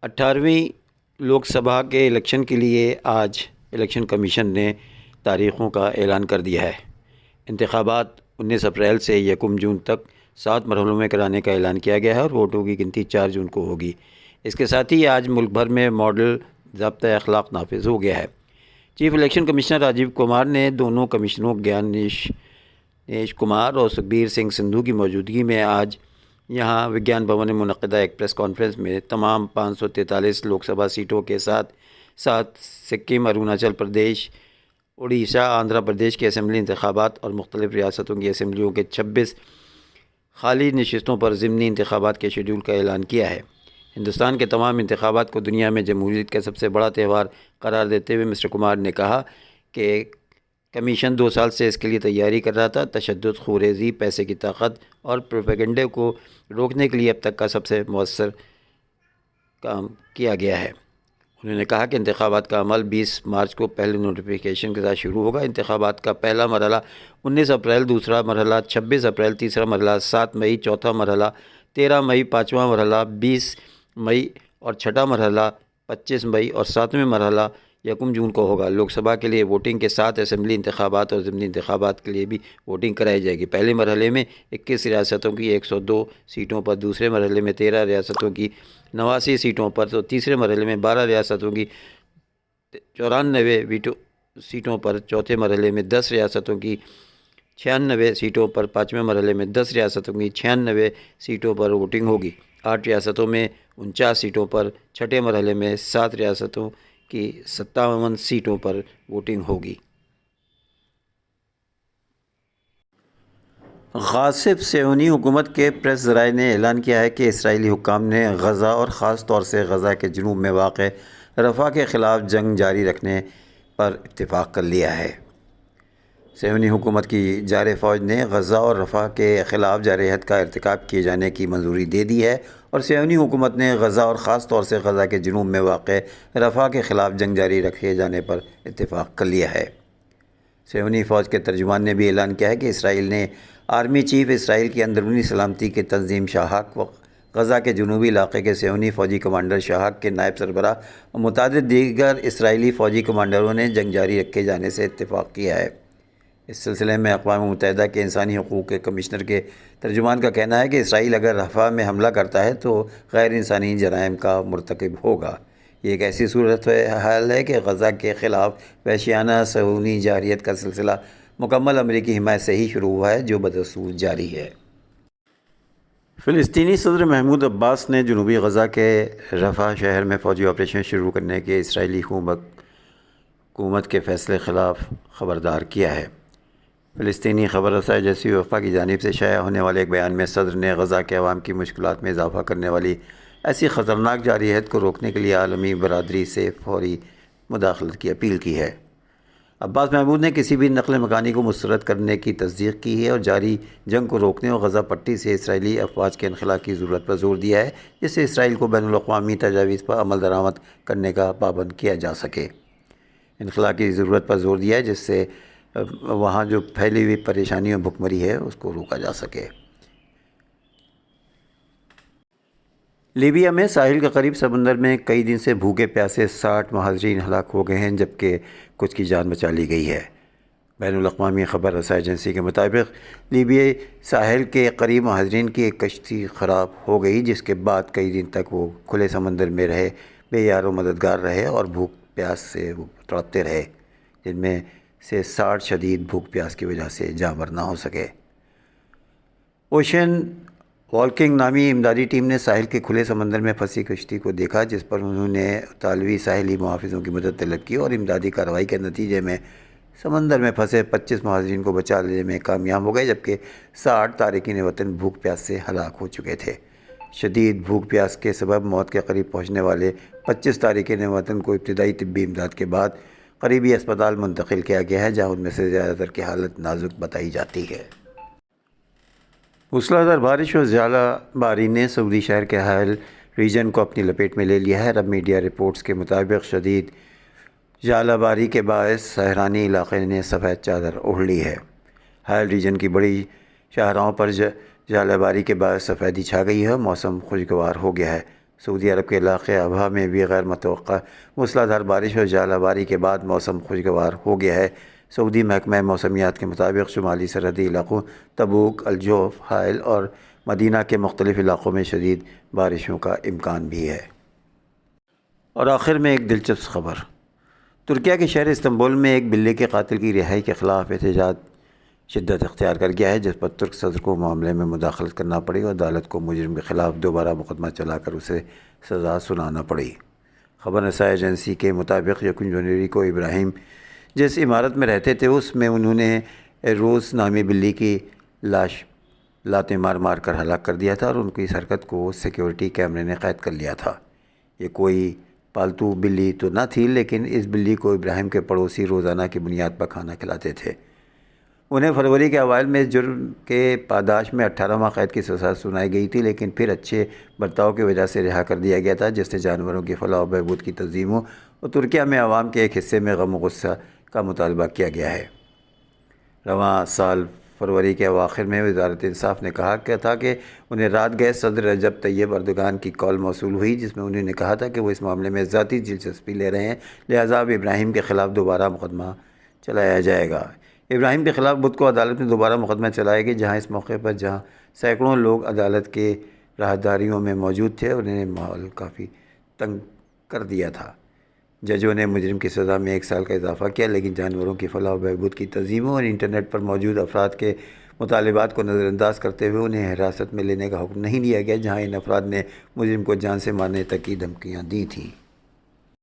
18ویں لوک سبھا کے الیکشن کے لیے آج الیکشن کمیشن نے تاریخوں کا اعلان کر دیا ہے۔ انتخابات 19 اپریل سے 1 جون تک 7 مرحلوں میں کرانے کا اعلان کیا گیا ہے اور ووٹوں کی گنتی 4 جون کو ہوگی۔ اس کے ساتھ ہی آج ملک بھر میں ماڈل ضابطۂ اخلاق نافذ ہو گیا ہے۔ Chief election commissioner Rajiv Kumar نے دونوں کمشنروں گیانیش کمار اور سکھبیر سنگھ سندھو کی موجودگی میں آج یہاں وگیان بھون میں منعقدہ ایک پریس کانفرنس میں تمام 543 لوک سبھا سیٹوں کے ساتھ سکم، اروناچل پردیش، اڑیسہ، آندھرا پردیش کے اسمبلی انتخابات اور مختلف ریاستوں کی اسمبلیوں کے 26 خالی نشستوں پر ضمنی انتخابات کے شیڈول کا اعلان کیا ہے۔ ہندوستان کے تمام انتخابات کو دنیا میں جمہوریت کا سب سے بڑا تہوار قرار دیتے ہوئے مسٹر کمار نے کہا کہ کمیشن 2 سال سے اس کے لیے تیاری کر رہا تھا۔ تشدد، خوریزی، پیسے کی طاقت اور پروپیگنڈے کو روکنے کے لیے اب تک کا سب سے مؤثر کام کیا گیا ہے۔ انہوں نے کہا کہ انتخابات کا عمل 20 مارچ کو پہلے نوٹیفیکیشن کے ساتھ شروع ہوگا۔ انتخابات کا پہلا مرحلہ 19 اپریل، دوسرا مرحلہ 26 اپریل، تیسرا مرحلہ 7 مئی، چوتھا مرحلہ 13 مئی، پانچواں مرحلہ 20 مئی اور چھٹا مرحلہ 25 مئی اور 7واں مرحلہ 1 جون کو ہوگا۔ لوک سبھا کے لیے ووٹنگ کے ساتھ اسمبلی انتخابات اور ضمنی انتخابات کے لیے بھی ووٹنگ کرائی جائے گی۔ پہلے مرحلے میں 21 ریاستوں کی 102 سیٹوں پر، دوسرے مرحلے میں 13 ریاستوں کی 89 سیٹوں پر، تو تیسرے مرحلے میں 12 ریاستوں کی 94 سیٹوں پر، چوتھے مرحلے میں 10 ریاستوں کی 96 سیٹوں پر، پانچویں مرحلے میں 10 ریاستوں کی 96 سیٹوں پر ووٹنگ ہوگی۔ 8 ریاستوں میں 49 سیٹوں پر، چھٹے مرحلے میں 7 ریاستوں کی 57 سیٹوں پر ووٹنگ ہوگی۔ غاصب صہیونی حکومت کے پریس ذرائع نے اعلان کیا ہے کہ اسرائیلی حکام نے غزہ اور خاص طور سے غزہ کے جنوب میں واقع رفح کے خلاف جنگ جاری رکھنے پر اتفاق کر لیا ہے۔ صہیونی حکومت کی جارح فوج نے غزہ اور رفح کے خلاف جارحیت کا ارتکاب کیے جانے کی منظوری دے دی ہے اور صہیونی حکومت نے غزہ اور خاص طور سے غزہ کے جنوب میں واقع رفح کے خلاف جنگ جاری رکھے جانے پر اتفاق کر لیا ہے۔ صہیونی فوج کے ترجمان نے بھی اعلان کیا ہے کہ اسرائیل نے آرمی چیف، اسرائیل کی اندرونی سلامتی کی تنظیم شاہک و غزہ کے جنوبی علاقے کے صہیونی فوجی کمانڈر شاہک کے نائب سربراہ اور متعدد دیگر اسرائیلی فوجی کمانڈروں نے جنگ جاری رکھے جانے سے اتفاق کیا ہے۔ اس سلسلے میں اقوام متحدہ کے انسانی حقوق کے کمشنر کے ترجمان کا کہنا ہے کہ اسرائیل اگر رفح میں حملہ کرتا ہے تو غیر انسانی جرائم کا مرتکب ہوگا۔ یہ ایک ایسی صورت حال ہے کہ غزہ کے خلاف وحشیانہ صہیونی جارحیت کا سلسلہ مکمل امریکی حمایت سے ہی شروع ہوا ہے، جو بدستور جاری ہے۔ فلسطینی صدر محمود عباس نے جنوبی غزہ کے رفح شہر میں فوجی آپریشن شروع کرنے کے اسرائیلی حکومت کے فیصلے خلاف خبردار کیا ہے۔ فلسطینی خبر رساں ایجنسی وفا کی جانب سے شائع ہونے والے ایک بیان میں صدر نے غزہ کے عوام کی مشکلات میں اضافہ کرنے والی ایسی خطرناک جارحیت کو روکنے کے لیے عالمی برادری سے فوری مداخلت کی اپیل کی ہے۔ عباس محمود نے کسی بھی نقل مکانی کو مسترد کرنے کی تصدیق کی ہے اور جاری جنگ کو روکنے اور غزہ پٹی سے اسرائیلی افواج کے انخلاء کی ضرورت پر زور دیا ہے، جس سے اسرائیل کو بین الاقوامی تجاویز پر عمل درآمد کرنے کا پابند کیا جا سکے۔ انخلاء کی ضرورت پر زور دیا ہے جس سے وہاں جو پھیلی ہوئی پریشانی اور بھکمری ہے اس کو روکا جا سکے۔ لیبیا میں ساحل کے قریب سمندر میں کئی دن سے بھوکے پیاسے 60 مہاجرین ہلاک ہو گئے ہیں، جبکہ کچھ کی جان بچا لی گئی ہے۔ بین الاقوامی خبر رساں ایجنسی کے مطابق لیبیائی ساحل کے قریب مہاجرین کی ایک کشتی خراب ہو گئی، جس کے بعد کئی دن تک وہ کھلے سمندر میں رہے، بے یار و مددگار رہے اور بھوک پیاس سے وہ تڑپتے رہے، جن میں سے 60 شدید بھوک پیاس کی وجہ سے جاں بحق نہ ہو سکے۔ اوشین والکنگ نامی امدادی ٹیم نے ساحل کے کھلے سمندر میں پھنسی کشتی کو دیکھا، جس پر انہوں نے اطالوی ساحلی محافظوں کی مدد طلب کی اور امدادی کارروائی کے نتیجے میں سمندر میں پھنسے 25 مہاجرین کو بچا لینے میں کامیاب ہو گئے، جبکہ 60 تارکین وطن بھوک پیاس سے ہلاک ہو چکے تھے۔ شدید بھوک پیاس کے سبب موت کے قریب پہنچنے والے 25 تارکین وطن کو ابتدائی طبی امداد کے بعد قریبی اسپتال منتقل کیا گیا ہے، جہاں ان میں سے زیادہ تر کی حالت نازک بتائی جاتی ہے۔ موسلادھار بارش اور ژالہ باری نے سعودی شہر کے حائل ریجن کو اپنی لپیٹ میں لے لیا ہے۔ عرب میڈیا رپورٹس کے مطابق شدید ژالہ باری کے باعث سحرانی علاقے نے سفید چادر اوڑھ لی ہے۔ حائل ریجن کی بڑی شاہراہوں پر ژالہ باری کے باعث سفیدی چھا گئی ہے اور موسم خوشگوار ہو گیا ہے۔ سعودی عرب کے علاقے ابہا میں بھی غیر متوقع موسلادھار بارش اور ژالہ باری کے بعد موسم خوشگوار ہو گیا ہے۔ سعودی محکمہ موسمیات کے مطابق شمالی سرحدی علاقوں تبوک، الجوف، حائل اور مدینہ کے مختلف علاقوں میں شدید بارشوں کا امکان بھی ہے۔ اور آخر میں ایک دلچسپ خبر، ترکیہ کے شہر استنبول میں ایک بلی کے قاتل کی رہائی کے خلاف احتجاج شدت اختیار کر گیا ہے، جس پر ترک صدر کو معاملے میں مداخلت کرنا پڑی اور عدالت کو مجرم کے خلاف دوبارہ مقدمہ چلا کر اسے سزا سنانا پڑی۔ خبر رساں ایجنسی کے مطابق 1 جنوری کو ابراہیم جس عمارت میں رہتے تھے اس میں انہوں نے روز نامی بلی کی لاش لاتیں مار مار کر ہلاک کر دیا تھا اور ان کی اس حرکت کو سیکیورٹی کیمرے نے قید کر لیا تھا۔ یہ کوئی پالتو بلی تو نہ تھی، لیکن اس بلی کو ابراہیم کے پڑوسی روزانہ کی بنیاد پر کھانا کھلاتے تھے۔ انہیں فروری کے اوائل میں اس جرم کے پاداش میں 18 ماہ قید کی سزا سنائی گئی تھی، لیکن پھر اچھے برتاؤ کی وجہ سے رہا کر دیا گیا تھا، جس سے جانوروں کی فلاح و بہبود کی تنظیموں اور ترکیہ میں عوام کے ایک حصے میں غم و غصہ کا مطالبہ کیا گیا ہے۔ رواں سال فروری کے اواخر میں وزارت انصاف نے کہا تھا کہ انہیں رات گئے صدر رجب طیب اردوغان کی کال موصول ہوئی، جس میں انہوں نے کہا تھا کہ وہ اس معاملے میں ذاتی دلچسپی لے رہے ہیں، لہٰذا اب ابراہیم کے خلاف دوبارہ مقدمہ چلایا جائے گا۔ ابراہیم کے خلاف بدھ کو عدالت میں دوبارہ مقدمہ چلائے گا، جہاں اس موقع پر سینکڑوں لوگ عدالت کے راہداریوں میں موجود تھے اور انہیں ماحول کافی تنگ کر دیا تھا۔ ججوں نے مجرم کی سزا میں 1 سال کا اضافہ کیا، لیکن جانوروں کی فلاح و بہبود کی تنظیموں اور انٹرنیٹ پر موجود افراد کے مطالبات کو نظر انداز کرتے ہوئے انہیں حراست میں لینے کا حکم نہیں دیا گیا، جہاں ان افراد نے مجرم کو جان سے مارنے تک کی دھمکیاں دی تھیں۔